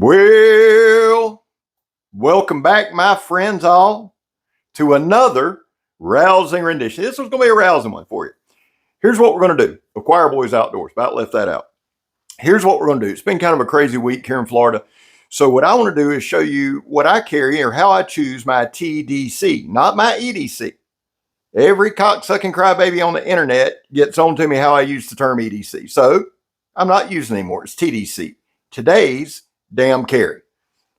Well, welcome back, my friends all, to another rousing rendition. This one's going to be a rousing one for you. Here's what we're going to do. Choir Boys Outdoors. About left that out. Here's what we're going to do. It's been kind of a crazy week here in Florida. So what I want to do is show you what I carry or how I choose my TDC, not my EDC. Every cocksucking crybaby on the internet gets on to me how I use the term EDC. So I'm not using it anymore. It's TDC. Today's damn carry.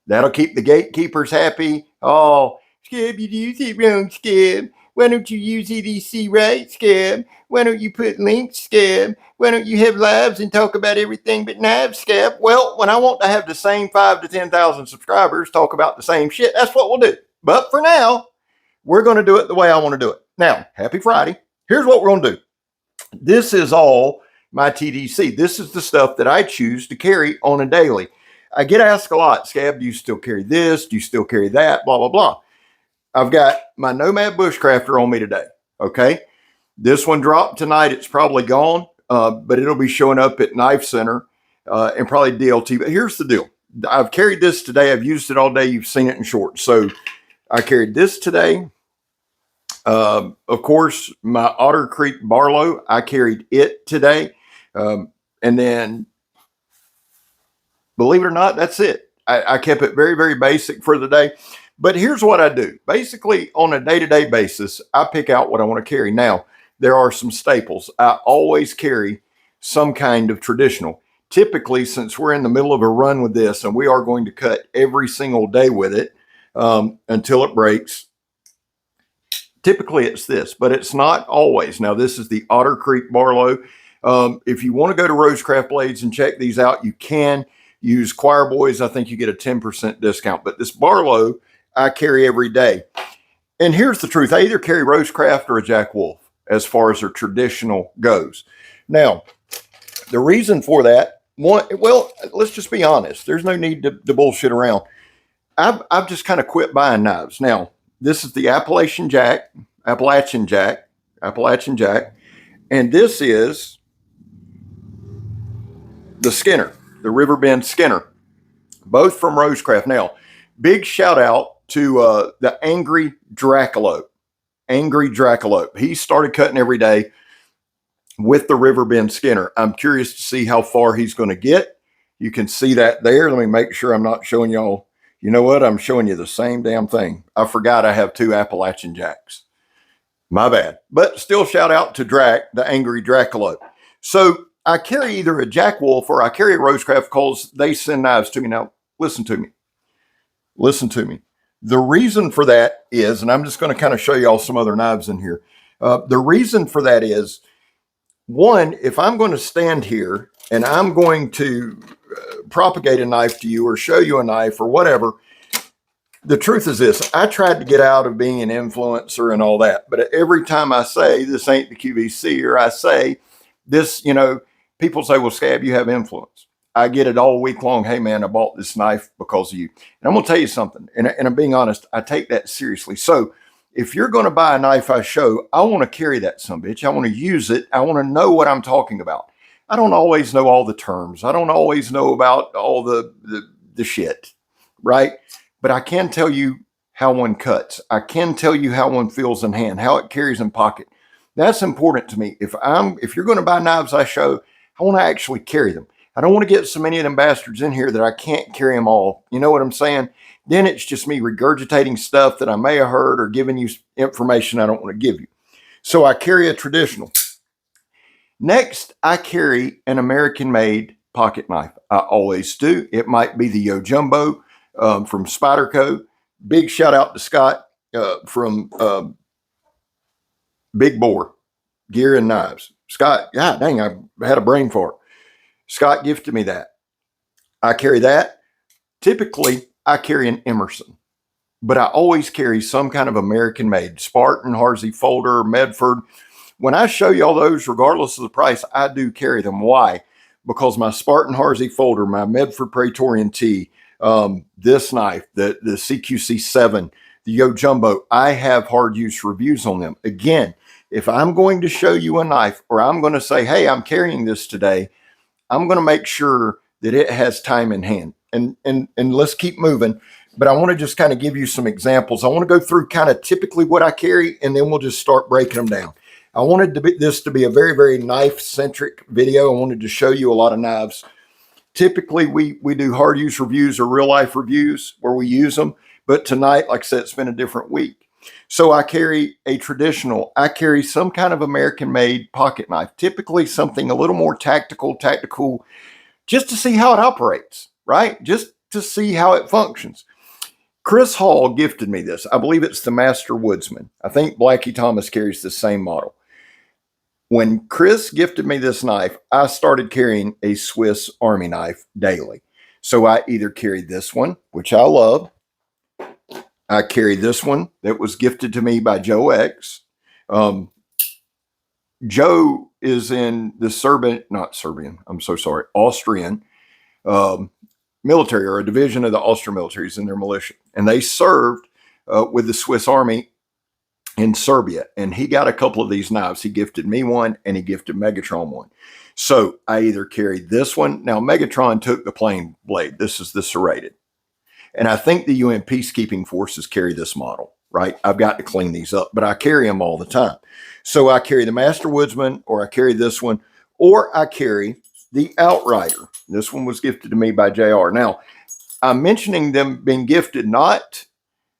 That'll keep the gatekeepers happy. Oh, Scab, you use it wrong, Scab. Why don't you use EDC right, Scab? Why don't you put links, Scab? Why don't you have lives and talk about everything but knives, Scab? Well, when I want to have the same 5 to 10,000 subscribers talk about the same shit, that's what we'll do. But for now, we're going to do it the way I want to do it. Now, happy Friday. Here's what we're going to do. This is all my TDC. This is the stuff that I choose to carry on a daily. I get asked a lot, Scab, do you still carry this? Do you still carry that? Blah, blah, blah. I've got my Nomad Bushcrafter on me today, okay? This one dropped tonight. It's probably gone, but it'll be showing up at Knife Center and probably DLT. But here's the deal. I've carried this today. I've used it all day. You've seen it in shorts. So I carried this today. Of course, my Otter Creek Barlow, I carried it today. And then, believe it or not, that's it. I kept it very, very basic for the day. But here's what I do. Basically, on a day-to-day basis, I pick out what I want to carry. Now, there are some staples. I always carry some kind of traditional. Typically, since we're in the middle of a run with this, and we are going to cut every single day with it until it breaks, typically it's this, but it's not always. Now, this is the Otter Creek Barlow. If you want to go to Rosecraft Blades and check these out, you can use Choir Boys. I think you get a 10% discount. But this Barlow, I carry every day. And here's the truth. I either carry Rosecraft or a Jack Wolf as far as their traditional goes. Now, the reason for that, well, let's just be honest. There's no need to bullshit around. I've just kind of quit buying knives. Now, this is the Appalachian Jack, and this is the Skinner, the Riverbend Skinner, both from Rosecraft. Now, big shout out to the Angry Dracolope. He started cutting every day with the Riverbend Skinner. I'm curious to see how far he's going to get. You can see that there. Let me make sure I'm not showing y'all. You know what? I'm showing you the same damn thing. I forgot I have 2 Appalachian Jacks. My bad. But still shout out to Drac, the Angry Dracolope. So I carry either a Jack Wolf or I carry a Rosecraft because they send knives to me. Now, listen to me. The reason for that is, and I'm just going to kind of show y'all some other knives in here. The reason for that is, one, if I'm going to stand here and I'm going to propagate a knife to you or show you a knife or whatever, the truth is this. I tried to get out of being an influencer and all that, but every time I say this ain't the QVC or I say this, people say, well, Scab, you have influence. I get it all week long. Hey, man, I bought this knife because of you. And I'm going to tell you something. And I'm being honest. I take that seriously. So if you're going to buy a knife I show, I want to carry that sumbitch. I want to use it. I want to know what I'm talking about. I don't always know all the terms. I don't always know about all the shit, right? But I can tell you how one cuts. I can tell you how one feels in hand, how it carries in pocket. That's important to me. If you're going to buy knives I show, I want to actually carry them. I don't want to get so many of them bastards in here that I can't carry them all. You know what I'm saying? Then it's just me regurgitating stuff that I may have heard or giving you information I don't want to give you. So I carry a traditional. Next, I carry an American-made pocket knife. I always do. It might be the Yo Jumbo from Spyderco. Big shout out to Scott from Big Bore Gear and Knives. Scott, God dang, I had a brain fart. Scott gifted me that. I carry that. Typically, I carry an Emerson, but I always carry some kind of American-made Spartan, Harsey folder, Medford. When I show y'all those, regardless of the price, I do carry them. Why? Because my Spartan Harsey folder, my Medford PRAETORIAN T, this knife, the CQC7, the Yo Jumbo, I have hard use reviews on them. Again, if I'm going to show you a knife or I'm going to say, hey, I'm carrying this today, I'm going to make sure that it has time in hand. and let's keep moving. But I want to just kind of give you some examples. I want to go through kind of typically what I carry, and then we'll just start breaking them down. I wanted this to be a very, very knife-centric video. I wanted to show you a lot of knives. Typically, we do hard use reviews or real life reviews where we use them. But tonight, like I said, it's been a different week. So I carry I carry some kind of American-made pocket knife, typically something a little more tactical, just to see how it operates, right? Just to see how it functions. Chris Hall gifted me this. I believe it's the Master Woodsman. I think Blackie Thomas carries the same model. When Chris gifted me this knife, I started carrying a Swiss Army knife daily. So I either carried this one, which I love. I carry this one that was gifted to me by Joe X. Joe is in the Austrian military, or a division of the Austrian military, is in their militia. And they served with the Swiss Army in Serbia. And he got a couple of these knives. He gifted me one, and he gifted Megatron one. So I either carried this one. Now, Megatron took the plain blade. This is the serrated. And I think the UN peacekeeping forces carry this model, right? I've got to clean these up, but I carry them all the time. So I carry the Master Woodsman, or I carry this one, or I carry the Outrider. This one was gifted to me by JR. Now, I'm mentioning them being gifted not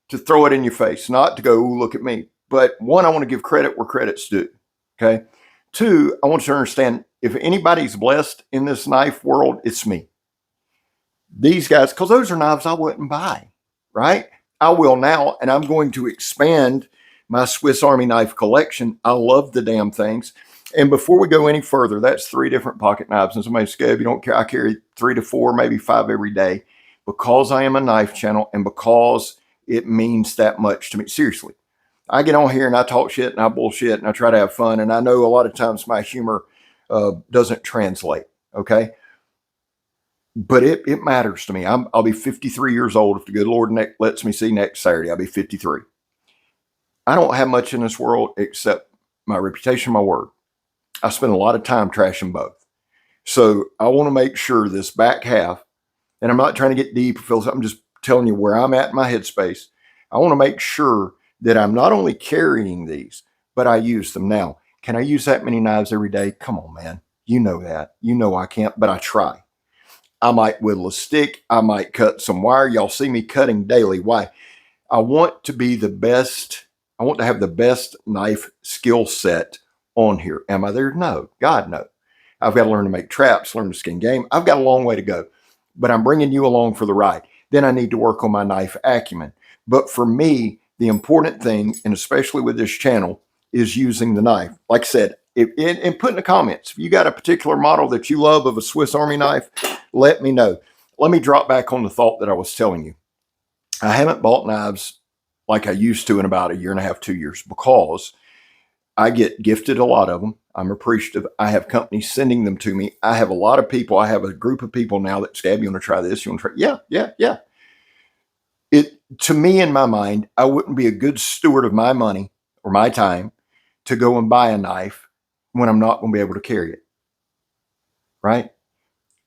to throw it in your face, not to go, ooh, look at me. But one, I want to give credit where credit's due, okay? Two, I want you to understand, if anybody's blessed in this knife world, it's me. These guys, because those are knives I wouldn't buy, right? I will now, and I'm going to expand my Swiss Army knife collection. I love the damn things. And before we go any further, that's 3 different pocket knives. And somebody said, you don't care. I carry 3 to 4, maybe 5 every day, because I am a knife channel and because it means that much to me. Seriously, I get on here and I talk shit and I bullshit and I try to have fun. And I know a lot of times my humor doesn't translate, okay? But it matters to me. I'll be 53 years old if the good Lord lets me see next Saturday. I'll be 53. I don't have much in this world except my reputation, my word. I spend a lot of time trashing both. So I want to make sure this back half, and I'm not trying to get deep or philosophical, I'm just telling you where I'm at in my headspace. I want to make sure that I'm not only carrying these, but I use them. Now, can I use that many knives every day? Come on, man. You know that. You know I can't, but I try. I might whittle a stick. I might cut some wire. Y'all see me cutting daily. Why? I want to be the best. I want to have the best knife skill set on here. Am I there? No. God, no. I've got to learn to make traps, learn to skin game. I've got a long way to go, but I'm bringing you along for the ride. Then I need to work on my knife acumen. But for me, the important thing, and especially with this channel, is using the knife. Like I said, and put in the comments, if you got a particular model that you love of a Swiss Army knife, let me know. Let me drop back on the thought that I was telling you. I haven't bought knives like I used to in about 1.5 years, 2 years, because I get gifted a lot of them. I'm appreciative. I have companies sending them to me. I have a lot of people. I have a group of people now that, Scab, you want to try this? You want to try? Yeah. To me, in my mind, I wouldn't be a good steward of my money or my time to go and buy a knife when I'm not going to be able to carry it, right?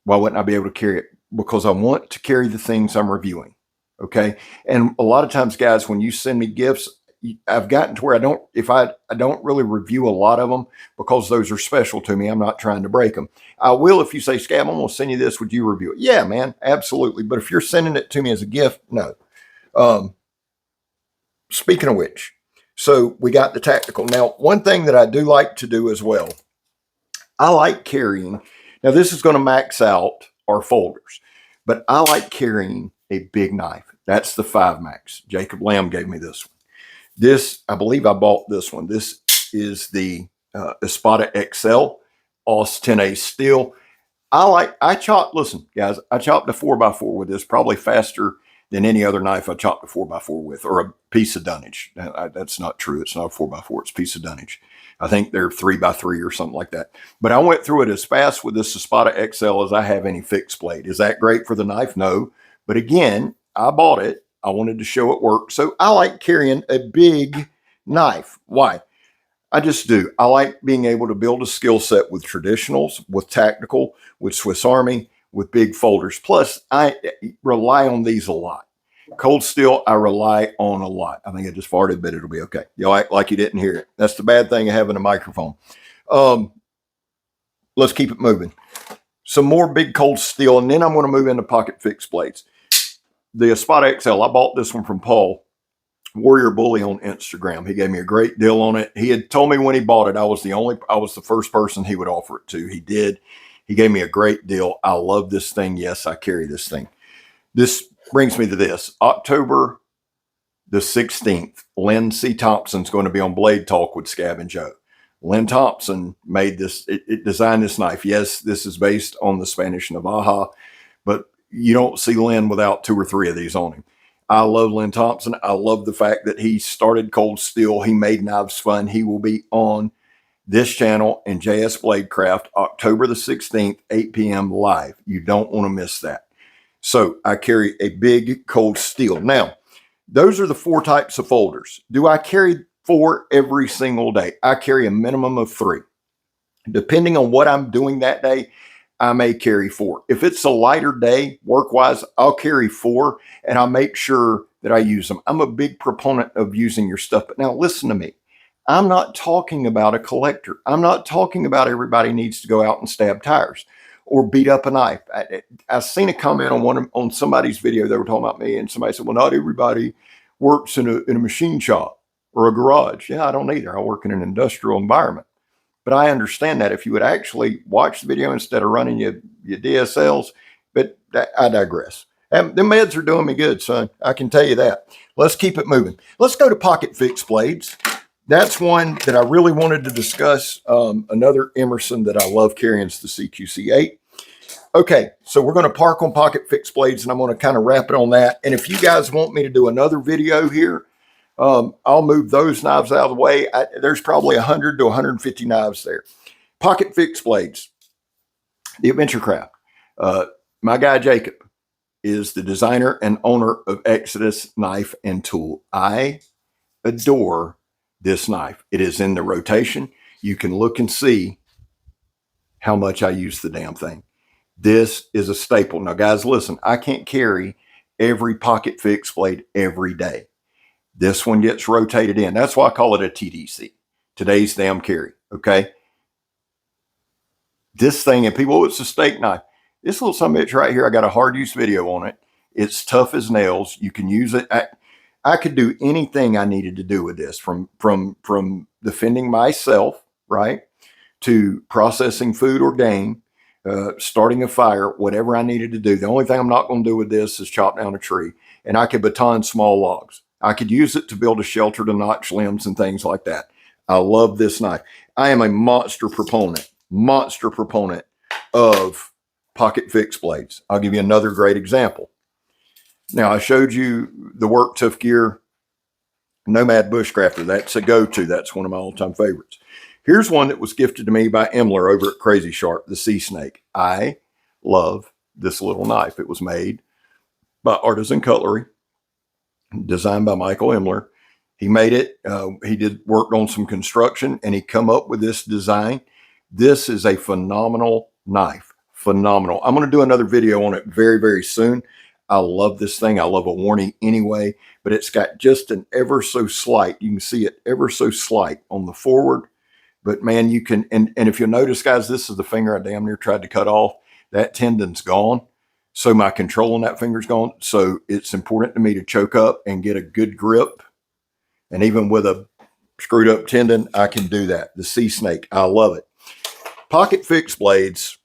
Why wouldn't I be able to carry it? Because I want to carry the things I'm reviewing, okay? And a lot of times, guys, when you send me gifts, I've gotten to where I don't really review a lot of them because those are special to me. I'm not trying to break them. I will if you say, Scab, I'm going to send you this. Would you review it? Yeah, man, absolutely. But if you're sending it to me as a gift, no. Speaking of which, so we got the tactical. Now, one thing that I do like to do as well, I like carrying. Now, this is going to max out our folders, but I like carrying a big knife. That's the 5 Max. Jacob Lamb gave me this one. This, I believe I bought this one. This is the Espada XL, AUS 10A steel. Listen, guys, I chopped a 4x4 with this, probably faster than any other knife I chopped a 4x4 with, or a piece of dunnage. That's not true. It's not a 4x4. It's a piece of dunnage. I think they're 3x3 or something like that. But I went through it as fast with this Espada XL as I have any fixed blade. Is that great for the knife? No. But again, I bought it. I wanted to show it worked. So I like carrying a big knife. Why? I just do. I like being able to build a skill set with traditionals, with tactical, with Swiss Army, with big folders. Plus, I rely on these a lot. Cold steel, I rely on a lot. I think I just farted, but it'll be okay. You'll act like you didn't hear it. That's the bad thing of having a microphone. Let's keep it moving. Some more big cold steel, and then I'm going to move into pocket fixed blades. The Espada XL, I bought this one from Paul, Warrior Bully on Instagram. He gave me a great deal on it. He had told me when he bought it, I was the first person he would offer it to. He did. He gave me a great deal. I love this thing. Yes, I carry this thing. This brings me to this. October the 16th, Lynn C. Thompson's going to be on Blade Talk with Scab and Joe. Lynn Thompson made this, it designed this knife. Yes, this is based on the Spanish Navaja, but you don't see Lynn without 2 or 3 of these on him. I love Lynn Thompson. I love the fact that he started cold steel. He made knives fun. He will be on this channel in JS Bladecraft, October the 16th, 8 p.m. live. You don't want to miss that. So I carry a big cold steel. Now, those are the 4 types of folders. Do I carry 4 every single day? I carry a minimum of 3. Depending on what I'm doing that day, I may carry 4. If it's a lighter day, work-wise, I'll carry 4, and I'll make sure that I use them. I'm a big proponent of using your stuff. But now listen to me. I'm not talking about a collector. I'm not talking about everybody needs to go out and stab tires or beat up a knife. I seen a comment on somebody's video. They were talking about me, and somebody said, well, not everybody works in a machine shop or a garage. Yeah, I don't either. I work in an industrial environment. But I understand that if you would actually watch the video instead of running your DSLs, but I digress. And the meds are doing me good, son. I can tell you that. Let's keep it moving. Let's go to pocket fixed blades. That's one that I really wanted to discuss. Another Emerson that I love carrying is the CQC8. Okay, so we're going to park on pocket fixed blades, and I'm going to kind of wrap it on that. And if you guys want me to do another video here, I'll move those knives out of the way. There's probably 100 to 150 knives there. Pocket fixed blades. The Adventure Craft. My guy Jacob is the designer and owner of Exodus Knife and Tool. I adore this knife. It is in the rotation. You can look and see how much I use the damn thing. This is a staple. Now, guys, listen, I can't carry every pocket fixed blade every day. This one gets rotated in. That's why I call it a TDC. Today's damn carry, okay? This thing, and people, it's a steak knife. This little son of a bitch right here, I got a hard use video on it. It's tough as nails. You can use it. I could do anything I needed to do with this, from defending myself, right, to processing food or game, starting a fire, whatever I needed to do. The only thing I'm not going to do with this is chop down a tree. And I could baton small logs. I could use it to build a shelter to notch limbs and things like that. I love this knife. I am a monster proponent of pocket fixed blades. I'll give you another great example. Now, I showed you the Work Tough Gear Nomad Bushcrafter. That's a go-to. That's one of my all-time favorites. Here's one that was gifted to me by Emler over at Crazy Sharp, the Sea Snake. I love this little knife. It was made by Artisan Cutlery, designed by Michael Emler. He made it. He worked on some construction, and he come up with this design. This is a phenomenal knife. Phenomenal. I'm going to do another video on it very, very soon. I love this thing. I love a warning anyway, but it's got just an ever so slight, you can see it ever so slight on the forward. But man, you can, and if you'll notice, guys, this is the finger I damn near tried to cut off. That tendon's gone. So my control on that finger's gone. So it's important to me to choke up and get a good grip. And even with a screwed up tendon, I can do that. The Sea Snake, I love it. Pocket fixed blades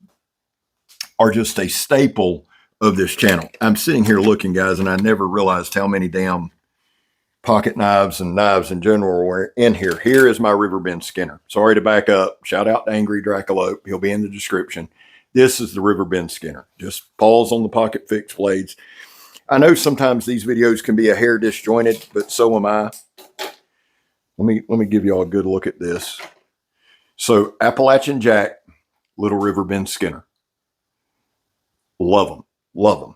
are just a staple of this channel. I'm sitting here looking, guys, and I never realized how many damn pocket knives and knives in general were in here. Here is my Riverbend Skinner. Sorry to back up. Shout out to Angry Dracolope. He'll be in the description. This is the Riverbend Skinner. Just pause on the pocket fixed blades. I know sometimes these videos can be a hair disjointed, but so am I. Let me give you all a good look at this. So Appalachian Jack, little Riverbend Skinner. Love them. Love them.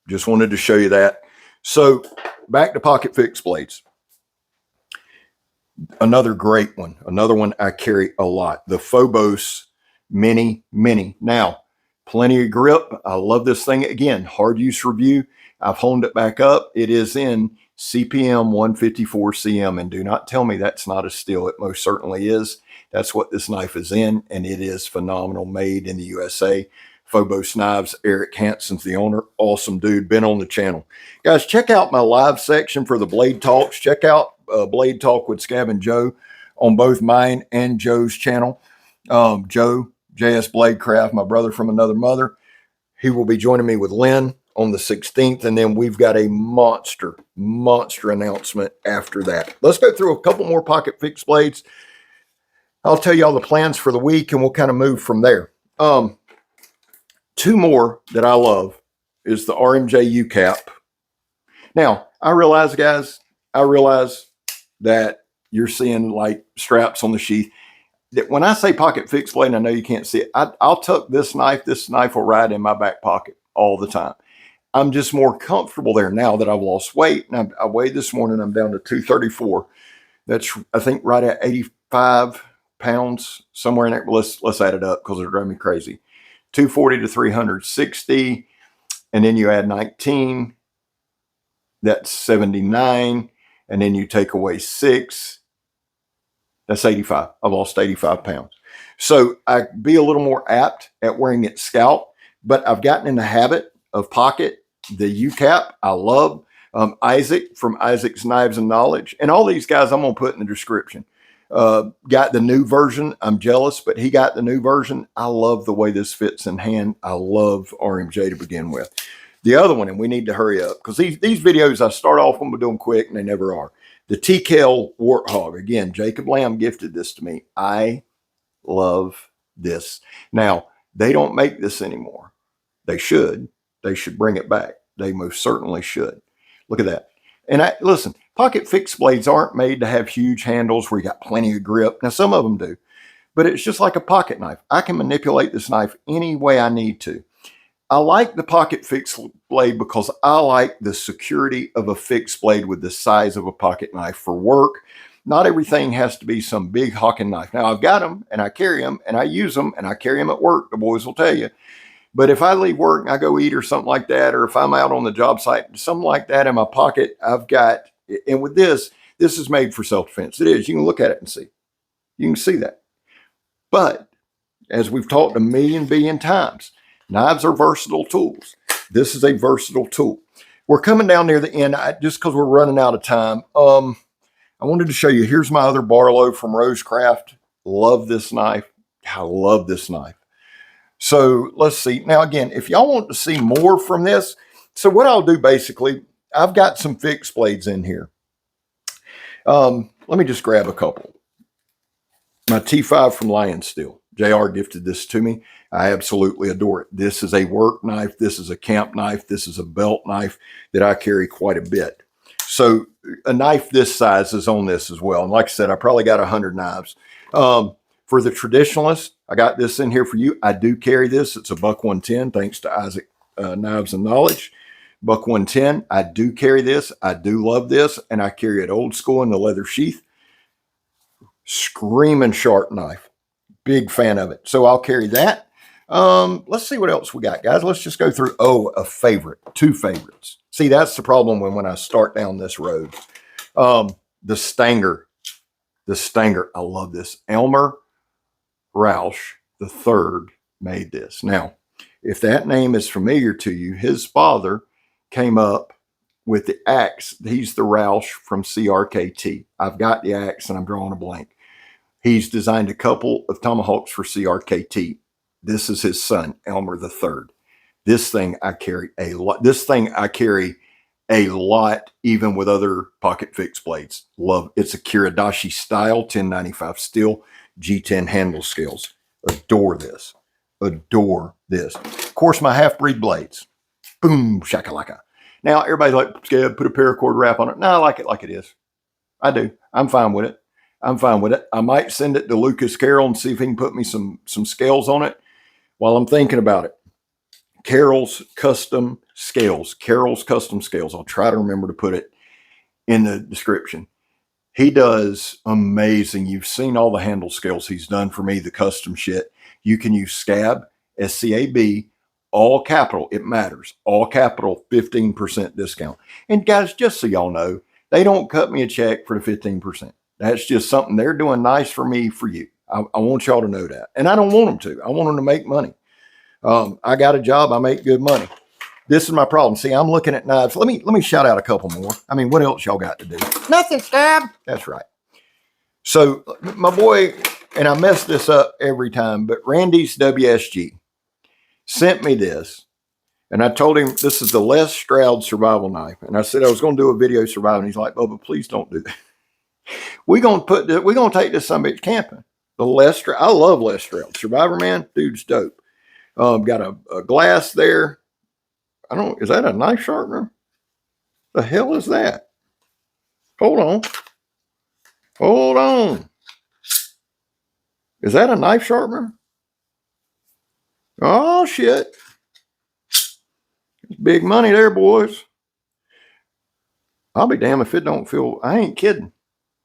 Just wanted to show you that. So back to pocket fixed blades. Another great one. Another one I carry a lot. The Phobos Mini. Now, Plenty of grip. I love this thing. Again, hard use review. I've honed it back up. It is in CPM 154 CM, and do not tell me that's not a steel. It most certainly is. That's what this knife is in, and it is phenomenal. Made in the USA. Phobos Knives. Eric Hansen's the owner. Awesome dude. Been on the channel. Guys, check out my live section for the Blade Talks. Check out Blade Talk with Scab and Joe on both mine and Joe's channel. Joe, JS Bladecraft, my brother from another mother. He will be joining me with Lynn on the 16th, and then we've got a monster announcement after that. Let's go through a couple more pocket fixed blades. I'll tell you all the plans for the week, and we'll kind of move from there. Two more that I love is the RMJ U-Cap. Now, I realize, guys, that you're seeing like straps on the sheath. That when I say pocket fixed blade, and I know you can't see it, I'll tuck this knife will ride in my back pocket all the time. I'm just more comfortable there now that I've lost weight. And I weighed this morning, I'm down to 234. That's, I think, right at 85 pounds, somewhere in there. Let's add it up because it'll drive me crazy. 240 to 360, and then you add 19, that's 79, and then you take away 6, that's 85. I've lost 85 pounds. So I be a little more apt at wearing it scalp, but I've gotten in the habit of pocket. The U-Cap, I love. Isaac from Isaac's Knives and Knowledge, and all these guys I'm going to put in the description. Got the new version. I'm jealous, but he got the new version. I love the way this fits in hand. I love RMJ to begin with. The other one, and we need to hurry up because these videos, I start off when we do them quick and they never are. The TKL Warthog. Again, Jacob Lamb gifted this to me. I love this. Now, they don't make this anymore. They should. They should bring it back. They most certainly should. Look at that. And listen, pocket fixed blades aren't made to have huge handles where you got plenty of grip. Now, some of them do, but it's just like a pocket knife. I can manipulate this knife any way I need to. I like the pocket fixed blade because I like the security of a fixed blade with the size of a pocket knife for work. Not everything has to be some big hawking knife. Now, I've got them and I carry them and I use them and I carry them at work. The boys will tell you. But if I leave work and I go eat or something like that, or if I'm out on the job site, something like that in my pocket, I've got, and with this is made for self-defense. It is. You can look at it and see. You can see that. But as we've talked a billion times, knives are versatile tools. This is a versatile tool. We're coming down near the end, just because we're running out of time. I wanted to show you, here's my other Barlow from Rosecraft. Love this knife. I love this knife. So let's see. Now, again, if y'all want to see more from this, so what I'll do basically, I've got some fixed blades in here. Let me just grab a couple. My T5 from Lion Steel. JR gifted this to me. I absolutely adore it. This is a work knife. This is a camp knife. This is a belt knife that I carry quite a bit. So a knife this size is on this as well. And like I said, I probably got 100 knives. For the traditionalist, I got this in here for you. I do carry this. It's a buck 110, thanks to Isaac Knives and Knowledge. Buck 110. I do carry this. I do love this, and I carry it old school in the leather sheath. Screaming sharp knife. Big fan of it. So I'll carry that. Let's see what else we got, guys. Let's just go through. Oh, a favorite. Two favorites. See, that's the problem when I start down this road. The Stanger. The Stanger. I love this. Elmer Rausch III made this. Now, if that name is familiar to you, his father came up with the axe. He's the Rausch from CRKT. I've got the axe and I'm drawing a blank. He's designed a couple of tomahawks for CRKT. This is his son, Elmer III. This thing I carry a lot. This thing I carry a lot, even with other pocket fixed blades. Love. It's a Kiradashi style 1095 steel G10 handle scales. Adore this. Adore this. Of course, my half-breed blades. Boom, shakalaka. Now, everybody's like, Scab, put a paracord wrap on it. No, I like it like it is. I do. I'm fine with it. I'm fine with it. I might send it to Lucas Carroll and see if he can put me some scales on it while I'm thinking about it. Carroll's Custom Scales. Carroll's Custom Scales. I'll try to remember to put it in the description. He does amazing. You've seen all the handle scales he's done for me, the custom shit. You can use Scab, SCAB, all capital, it matters. All capital, 15% discount. And guys, just so y'all know, they don't cut me a check for the 15%. That's just something they're doing nice for me, for you. I want y'all to know that. And I don't want them to. I want them to make money. I got a job. I make good money. This is my problem. See, I'm looking at knives. Let me shout out a couple more. I mean, what else y'all got to do? Nothing, Stab. That's right. So my boy, and I mess this up every time, but Randy's WSG sent me this. And I told him this is the Les Stroud survival knife. And I said I was going to do a video surviving. He's like, Bubba, please don't do that. We're going to take this some bitch camping. The Les Stroud. I love Les Stroud. Survivor Man, dude's dope. Got a glass there. Is that a knife sharpener? The hell is that? Hold on. Hold on. Is that a knife sharpener? Oh, shit. Big money there, boys. I'll be damned if it don't feel, I ain't kidding.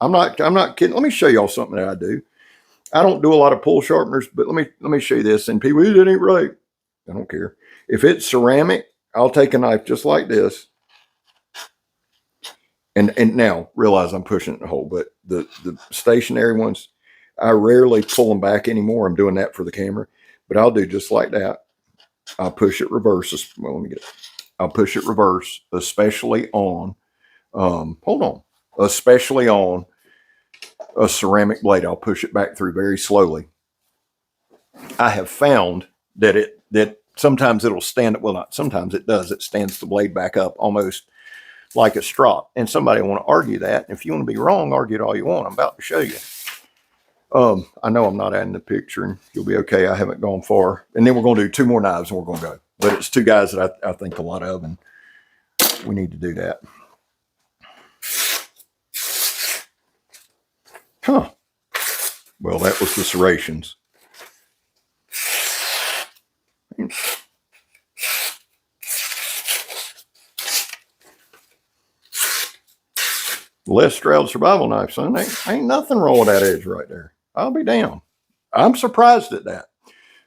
I'm not kidding. Let me show y'all something that I do. I don't do a lot of pull sharpeners, but let me show you this. And people, that ain't right. I don't care. If it's ceramic, I'll take a knife just like this. And now realize I'm pushing it in the hole, but the stationary ones, I rarely pull them back anymore. I'm doing that for the camera, but I'll do just like that. I'll push it reverse. Well, let me get it. I'll push it reverse, especially on, especially on a ceramic blade. I'll push it back through very slowly. I have found that sometimes it'll stand, well, not sometimes it does. It stands the blade back up almost like a strop. And somebody will want to argue that. If you want to be wrong, argue it all you want. I'm about to show you. I know I'm not adding the picture, and you'll be okay. I haven't gone far. And then we're going to do 2 more knives and we're going to go. But it's 2 guys that I think a lot of, and we need to do that. Huh. Well, that was the serrations. Les Stroud survival knife, son. Ain't nothing wrong with that edge right there. I'll be damned. I'm surprised at that.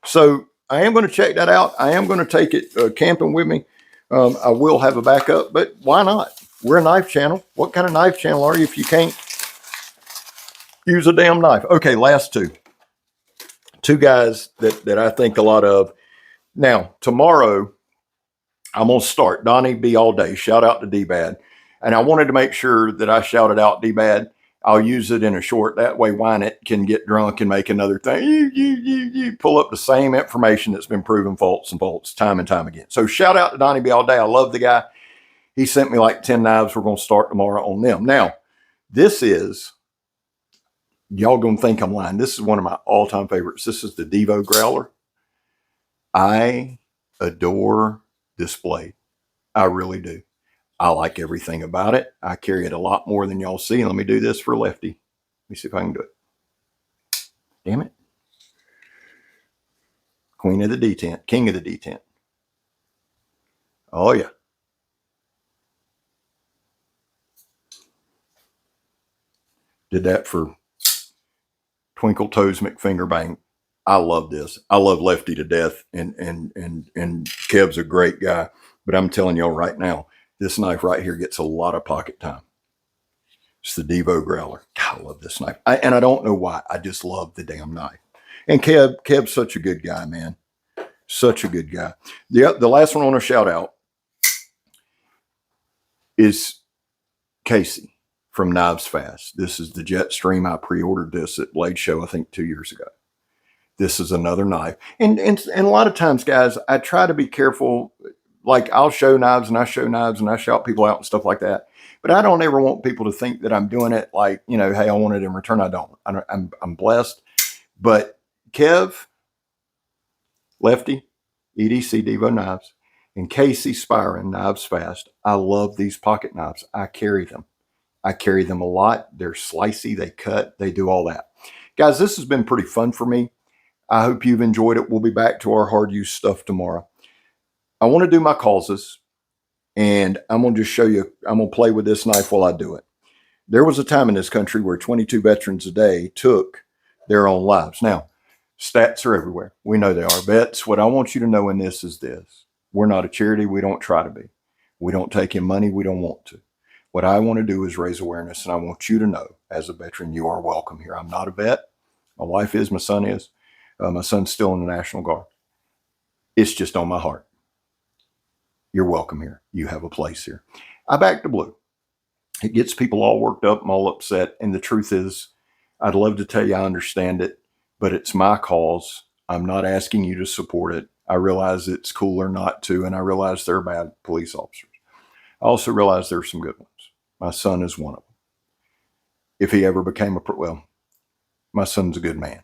So I am going to check that out. I am going to take it camping with me. I will have a backup, but why not? We're a knife channel. What kind of knife channel are you if you can't use a damn knife? Okay, last 2. 2 guys that I think a lot of. Now, tomorrow, I'm going to start Donnie B all day. Shout out to D-Bad. And I wanted to make sure that I shouted out D-Bad. I'll use it in a short. That way, Wine It can get drunk and make another thing. You pull up the same information that's been proven false and false time and time again. So shout out to Donnie B all day. I love the guy. He sent me like 10 knives. We're going to start tomorrow on them. Now, this is, y'all going to think I'm lying. This is one of my all-time favorites. This is the Devo Growler. I adore this blade. I really do. I like everything about it. I carry it a lot more than y'all see. Let me do this for lefty. Let me see if I can do it. Damn it. Queen of the detent. King of the detent. Oh, yeah. Did that for Twinkle Toes McFingerbang. I love this. I love Lefty to death. And Kev's a great guy. But I'm telling y'all right now, this knife right here gets a lot of pocket time. It's the Devo Growler. God, I love this knife. And I don't know why. I just love the damn knife. And Kev's such a good guy, man. Such a good guy. The last one I want to shout out is Casey from Knives Fast. This is the Jetstream. I pre-ordered this at Blade Show, I think 2 years ago. This is another knife. And a lot of times, guys, I try to be careful. Like I'll show knives and I show knives and I shout people out and stuff like that. But I don't ever want people to think that I'm doing it like, you know, hey, I want it in return. I don't. I'm blessed. But Kev, Lefty, EDC Devo Knives, and Casey Spartan Knives Fast. I love these pocket knives. I carry them. I carry them a lot. They're slicey. They cut. They do all that. Guys, this has been pretty fun for me. I hope you've enjoyed it. We'll be back to our hard use stuff tomorrow. I want to do my causes, and I'm going to just show you, I'm going to play with this knife while I do it. There was a time in this country where 22 veterans a day took their own lives. Now, Stats are everywhere. We know they are. Vets, what I want you to know in this is this. We're not a charity. We don't try to be. We don't take in money. We don't want to. What I want to do is raise awareness, and I want you to know, as a veteran, you are welcome here. I'm not a vet. My wife is. My son is. My son's still in the National Guard. It's just on my heart. You're welcome here. You have a place here. I back the blue. It gets people all worked up and all upset. And the truth is, I'd love to tell you I understand it, but it's my cause. I'm not asking you to support it. I realize it's cooler not to, and I realize they're bad police officers. I also realize there's some good ones. My son is one of them. If he ever became well, my son's a good man,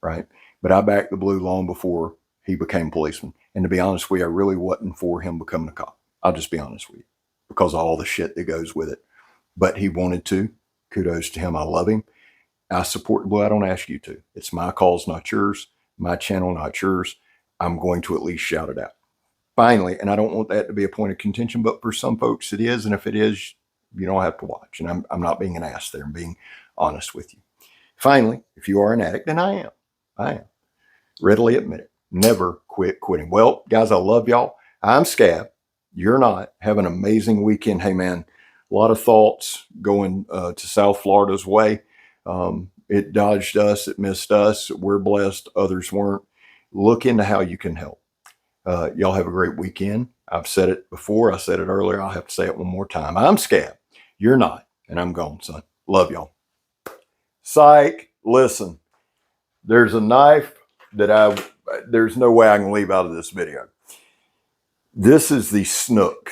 right? But I backed the blue long before he became a policeman. And to be honest with you, I really wasn't for him becoming a cop. I'll just be honest with you, because of all the shit that goes with it. But he wanted to. Kudos to him. I love him. I support the blue. I don't ask you to. It's my cause, not yours. My channel, not yours. I'm going to at least shout it out. Finally, and I don't want that to be a point of contention, but for some folks it is. And if it is, you don't have to watch. And I'm not being an ass there. I'm being honest with you. Finally, if you are an addict, and I am. Readily admit it. Never quit quitting. Well, guys, I love y'all. I'm Scab. You're not. Have an amazing weekend. Hey, man, a lot of thoughts going to South Florida's way. It dodged us. It missed us. We're blessed. Others weren't. Look into how you can help. Y'all have a great weekend. I've said it before. I said it earlier. I'll have to say it one more time. I'm Scab. You're not. And I'm gone, son. Love y'all. Psych. Listen, there's a knife that there's no way I can leave out of this video. This is the Snook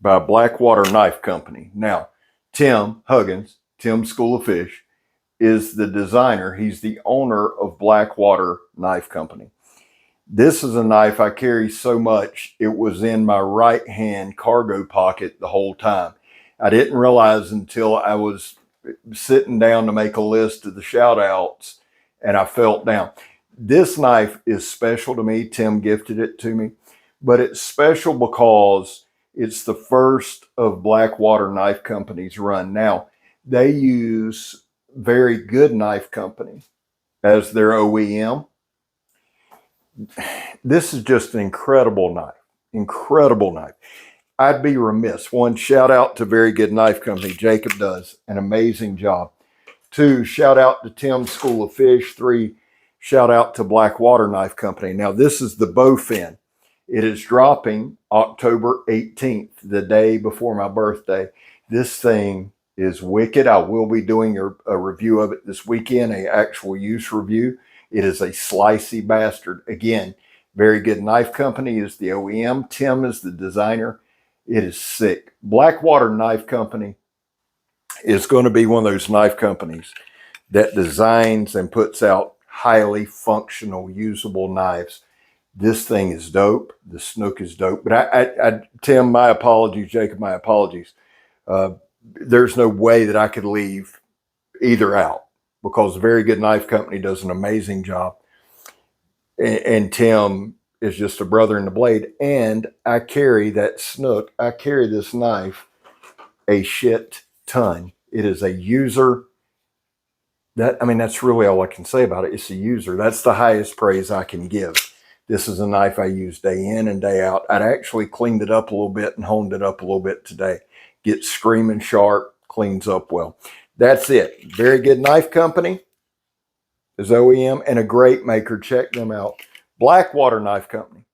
by Blackwater Knife Company. Now, Tim Huggins, Tim's School of Fish, is the designer. He's the owner of Blackwater Knife Company. This is a knife I carry so much, it was in my right hand cargo pocket the whole time. I didn't realize until I was sitting down to make a list of the shout outs and I felt down. This knife is special to me. Tim gifted it to me, but it's special because it's the first of Blackwater Knife Company's run. Now, they use Very Good Knife Company as their OEM. This is just an incredible knife. Incredible knife. I'd be remiss. One, shout out to Very Good Knife Company. Jacob does an amazing job. Two, shout out to Tim's School of Fish. Three, shout out to Blackwater Knife Company. Now, this is the bowfin. It is dropping October 18th, the day before my birthday. This thing is wicked. I will be doing a review of it this weekend, an actual use review. It is a slicey bastard. Again, Very Good Knife Company is the OEM. Tim is the designer. It is sick. Blackwater Knife Company is going to be one of those knife companies that designs and puts out highly functional, usable knives. This thing is dope. The Snook is dope. But Tim, my apologies. Jacob, my apologies. There's no way that I could leave either out, because the Very Good Knife Company does an amazing job. And Tim is just a brother in the blade. And I carry that Snook. I carry this knife a shit ton. It is a user. That's really all I can say about it. It's a user. That's the highest praise I can give. This is a knife I use day in and day out. I'd actually cleaned it up a little bit and honed it up a little bit today. Gets screaming sharp, cleans up well. That's it. Very Good Knife Company is OEM and a great maker. Check them out. Blackwater Knife Company.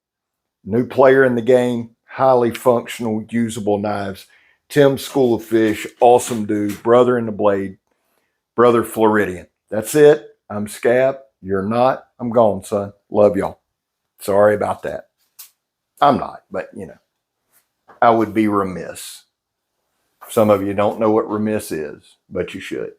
New player in the game. Highly functional, usable knives. Tim's School of Fish. Awesome dude. Brother in the blade. Brother Floridian. That's it. I'm Scab. You're not. I'm gone, son. Love y'all. Sorry about that. I'm not, but I would be remiss. Some of you don't know what remiss is, but you should.